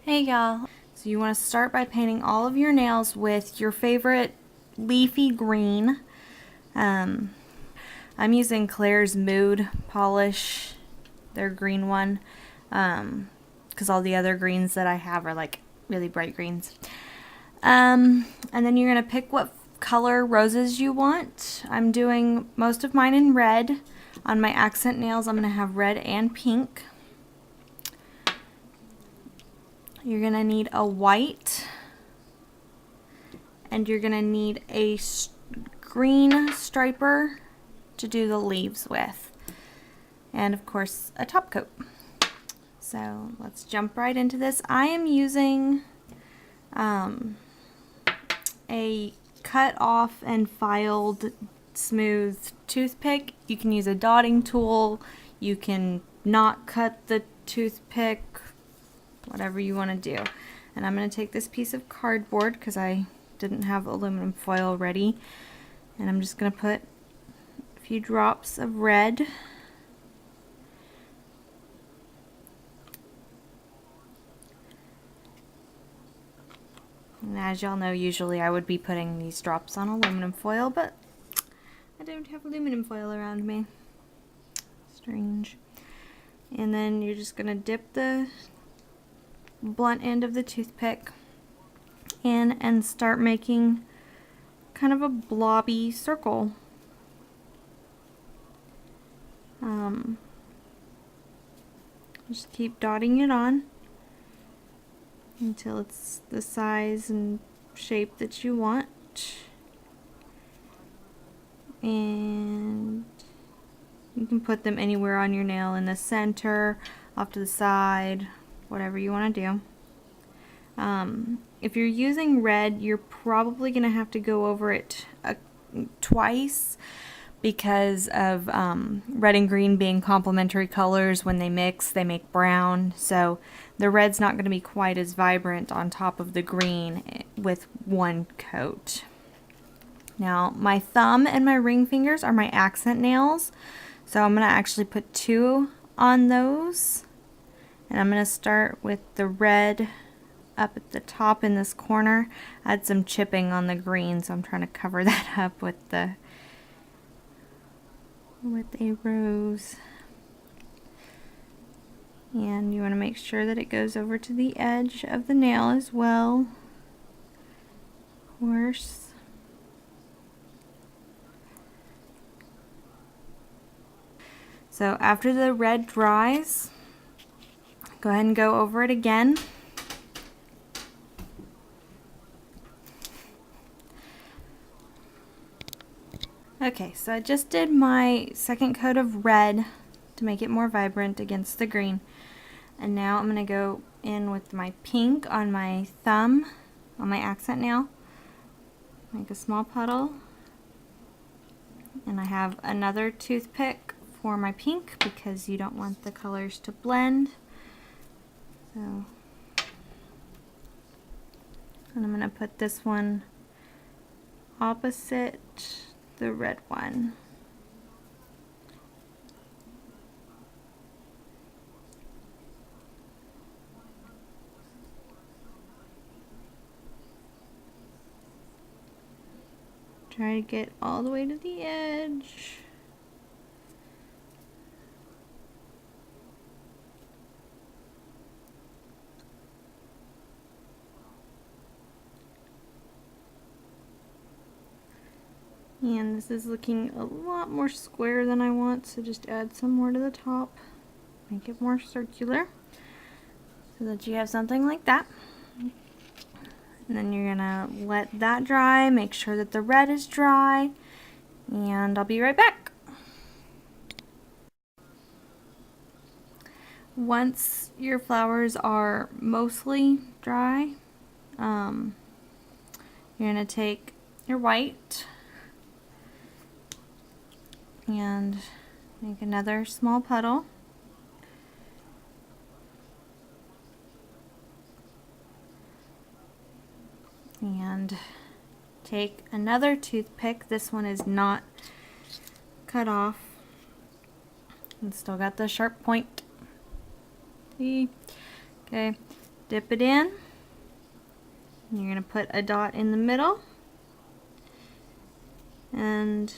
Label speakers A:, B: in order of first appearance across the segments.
A: Hey y'all. So you want to start by painting all of your nails with your favorite leafy green. I'm using Claire's Mood polish, their green one, because all the other greens that I have are like really bright greens. And then you're going to pick what color roses you want. I'm doing most of mine in red. On my accent nails, I'm going to have red and pink. You're going to need a white, and you're going to need a green striper to do the leaves with, and of course a top coat. So let's jump right into this. I am using a cut off and filed smooth toothpick. You can use a dotting tool, you can not cut the toothpick, whatever you want to do. And I'm going to take this piece of cardboard because I didn't have aluminum foil ready, and I'm just going to put a few drops of red. And as y'all know, usually I would be putting these drops on aluminum foil, but I don't have aluminum foil around me. Strange. And then you're just going to dip the blunt end of the toothpick in and start making kind of a blobby circle. Just keep dotting it on until it's the size and shape that you want. And you can put them anywhere on your nail, in the center, off to the side, whatever you want to do. If you're using red, you're probably going to have to go over it twice because of red and green being complementary colors. When they mix, they make brown. So the red's not going to be quite as vibrant on top of the green with one coat. Now, my thumb and my ring fingers are my accent nails. So I'm going to actually put 2 on those. And I'm going to start with the red up at the top in this corner. I had some chipping on the green, so I'm trying to cover that up with a rose. And you want to make sure that it goes over to the edge of the nail as well, of course. So after the red dries, go ahead and go over it again. Okay, so I just did my second coat of red to make it more vibrant against the green. And now I'm going to go in with my pink on my thumb, on my accent nail. Make a small puddle. And I have another toothpick for my pink because you don't want the colors to blend. So, and I'm going to put this one opposite the red one. Try to get all the way to the edge. And this is looking a lot more square than I want, so just add some more to the top. Make it more circular so that you have something like that. And then you're gonna let that dry, make sure that the red is dry, and I'll be right back. Once your flowers are mostly dry, you're gonna take your white and make another small puddle. And take another toothpick. This one is not cut off. It's still got the sharp point. See? Okay. Dip it in. You're going to put a dot in the middle. And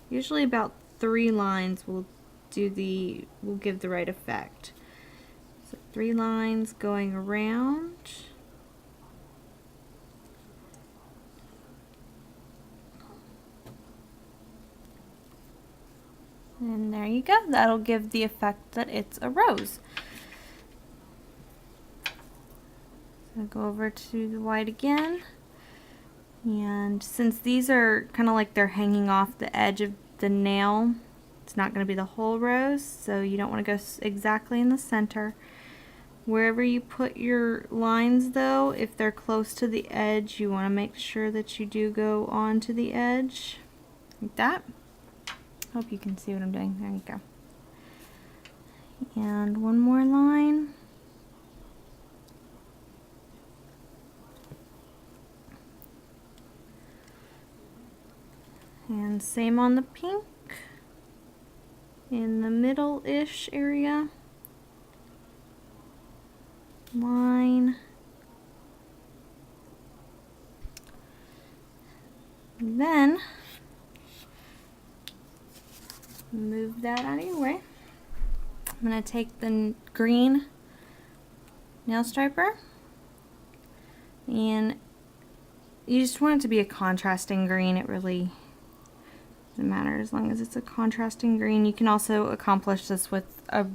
A: usually about 3 lines will give the right effect. So 3 lines going around. And there you go. That'll give the effect that it's a rose. So go over to the white again. And since these are kind of like they're hanging off the edge of the nail, it's not going to be the whole rose, so you don't want to go exactly in the center. Wherever you put your lines though, if they're close to the edge, you want to make sure that you do go onto the edge, like that. Hope you can see what I'm doing. There you go. And one more line. And same on the pink. In the middle-ish area. Line. And then move that out of your way. I'm going to take the green nail striper, and you just want it to be a contrasting green. It really doesn't matter as long as it's a contrasting green. You can also accomplish this with a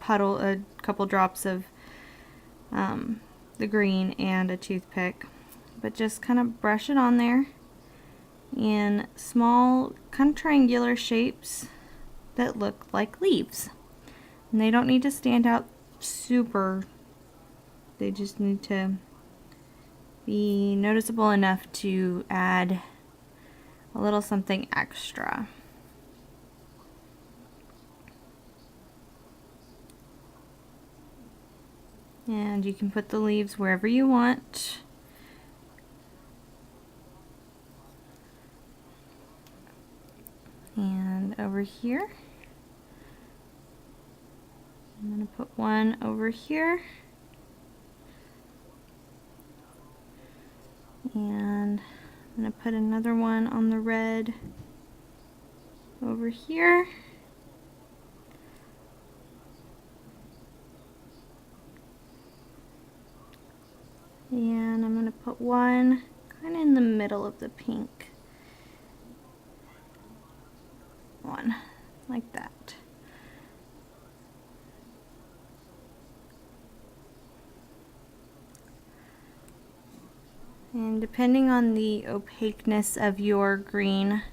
A: couple drops of the green and a toothpick, but just kind of brush it on there in small kind of triangular shapes that look like leaves. And they don't need to stand out super, they just need to be noticeable enough to add a little something extra. And you can put the leaves wherever you want. And over here, I'm going to put one over here. And I'm going to put another one on the red over here. And I'm going to put one kind of in the middle of the pink. One, like that. And depending on the opaqueness of your green,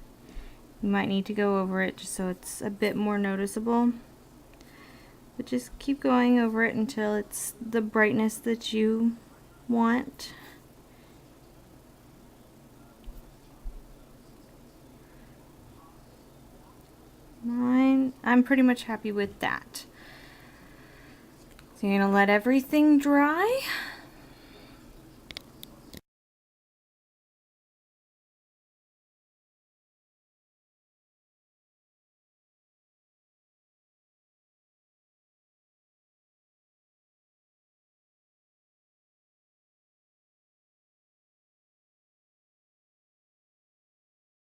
A: you might need to go over it just so it's a bit more noticeable. But just keep going over it until it's the brightness that you want. I'm pretty much happy with that. So you're going to let everything dry.